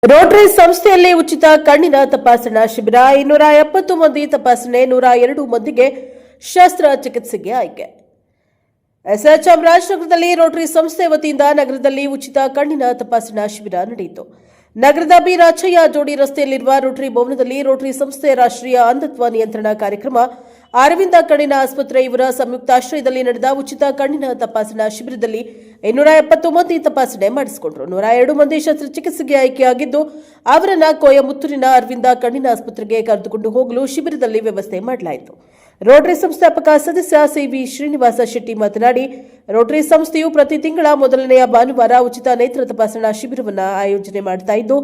Rotary ಸಂಸ್ಥೆಯಲ್ಲಿ ಉಚಿತ ಕಣ್ಣಿನ ತಪಾಸಣಾ ಶಿಬಿರ 270 ಮಂದಿ ತಪಾಸಣೆ 102 ಮಂದಿಗೆ ಶಸ್ತ್ರಚಿಕಿತ್ಸೆಗೆ ಆಯ್ಕೆ. ಚಾಮರಾಜನಗರದಲ್ಲಿ ರೋಟರಿ ಸಂಸ್ಥೆ ವತಿಯಿಂದ ನಗರದಲ್ಲಿ ಉಚಿತ ಕಣ್ಣಿನ ತಪಾಸಣಾ ಶಿಬಿರ ನಡೆಯಿತು. ನಗರದ ಬಿ ರಾಚಯ್ಯ ಜೋಡಿ ರಸ್ತೆಯಲ್ಲಿರುವ ರೋಟರಿ ಭವನದಲ್ಲಿ ರೋಟರಿ ಸಂಸ್ಥೆ ರಾಷ್ಟ್ರೀಯ ಅಂಧತ್ವ ನಿಯಂತ್ರಣ ಕಾರ್ಯಕ್ರಮ ಅರವಿಂದ ಕಣ್ಣಿನ ಆಸ್ಪತ್ರೆ ಇವರ ಸಂಯುಕ್ತಾಶ್ರಯದಲ್ಲಿ ನಡೆದ ಉಚಿತ ಕಣ್ಣಿನ ತಪಾಸಣಾ ಶಿಬಿರದಲ್ಲಿ 270 ಮಂದಿ ತಪಾಸಣೆ ಮಾಡಿಸಿಕೊಂಡರು. 102 ಮಂದಿ ಶಸ್ತ್ರಚಿಕಿತ್ಸೆಗೆ ಆಯ್ಕೆಯಾಗಿದ್ದು ಅವರನ್ನ ಕೊಯಮತ್ತೂರಿನ ಅರವಿಂದ ಕಣ್ಣಿನ ಆಸ್ಪತ್ರೆಗೆ ಕರೆದುಕೊಂಡು ಹೋಗಲು ಶಿಬಿರದಲ್ಲಿ ವ್ಯವಸ್ಥೆ ಮಾಡಲಾಯಿತು. ರೋಟರಿ ಸಂಸ್ಥಾಪಕ ಸದಸ್ಯ ಸಿವಿ ಶ್ರೀನಿವಾಸ ಶೆಟ್ಟಿ ಮಾತನಾಡಿ, ರೋಟರಿ ಸಂಸ್ಥೆಯು ಪ್ರತಿ ತಿಂಗಳ ಮೊದಲನೆಯ ಭಾನುವಾರ ಉಚಿತ ನೇತ್ರ ತಪಾಸಣಾ ಶಿಬಿರವನ್ನು ಆಯೋಜನೆ ಮಾಡುತ್ತಾ ಇದ್ದು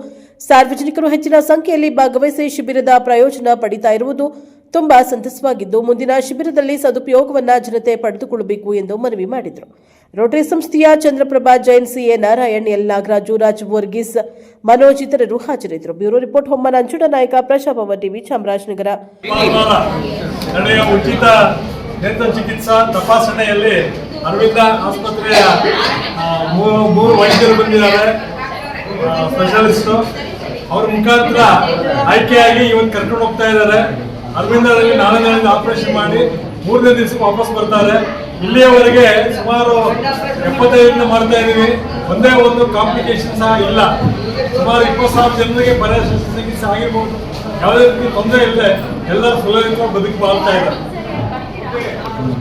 ಸಾರ್ವಜನಿಕರು ಹೆಚ್ಚಿನ ಸಂಖ್ಯೆಯಲ್ಲಿ ಭಾಗವಹಿಸಿ ಶಿಬಿರದ ಪ್ರಯೋಜನ ಪಡೆಯುತ್ತಾ ಇರುವುದು ತುಂಬಾ ಸಂತಸವಾಗಿದ್ದು ಮುಂದಿನ ಶಿಬಿರದಲ್ಲಿ ಸದುಪಯೋಗವನ್ನು ಜನತೆ ಪಡೆದುಕೊಳ್ಳಬೇಕು ಎಂದು ಮನವಿ ಮಾಡಿದರು. ರೋಟರಿ ಸಂಸ್ಥೆಯ ಚಂದ್ರಪ್ರಭಾ ಜೈನ್, ಸಿಎ ನಾರಾಯಣ್, ಎಲ್ ನಾಗರಾಜು, ರಾಜ್ ವರ್ಗೀಸ್, ಮನೋಜ್ ಇತರರು ಹಾಜರಿದ್ದರು. ಬ್ಯೂರೋ ರಿಪೋರ್ಟ್ ಹೊಮ್ಮ ನಂಜುಡ ನಾಯಕ, ಪ್ರಜಾಭವ ಟಿವಿ, ಚಾಮರಾಜನಗರ. ನಡೆಯುವ ಉಚಿತ ನೇತ್ರ ಚಿಕಿತ್ಸಾ ತಪಾಸಣೆಯಲ್ಲಿ ಅರವಿಂದ ಆಸ್ಪತ್ರೆಯ ಮೂರು ವೈದ್ಯರು ಬಂದಿದ್ದಾರೆ, ಸ್ಪೆಷಲಿಸ್ಟ್. ಅವ್ರ ಮುಖಾಂತರ ಆಯ್ಕೆಯಾಗಿ ಇವತ್ತು ಕರ್ಕೊಂಡು ಹೋಗ್ತಾ ಇದ್ದಾರೆ. ಅರವಿಂದದಲ್ಲಿ 4 ದಿನದಿಂದ ಆಪರೇಷನ್ ಮಾಡಿ 3ನೇ ದಿವಸಕ್ಕೆ ವಾಪಸ್ ಬರ್ತಾರೆ. ಇಲ್ಲಿಯವರೆಗೆ ಸುಮಾರು 75 ಮಾಡ್ತಾ ಇದ್ದೀವಿ. ಒಂದೇ ಒಂದು ಕಾಂಪ್ಲಿಕೇಶನ್ ಸಹ ಇಲ್ಲ. ಸುಮಾರು 20,000 ಜನರಿಗೆ ಬರ ಶಸ್ತ್ರಚಿಕಿತ್ಸೆ ಆಗಿರ್ಬೋದು. ಯಾವುದೇ ರೀತಿ ತೊಂದರೆ ಇಲ್ಲದೆ ಎಲ್ಲರೂ ಸುಲಭವಾಗಿ ಬದುಕಿ ಬಾಳ್ತಾ ಇದ್ದಾರೆ.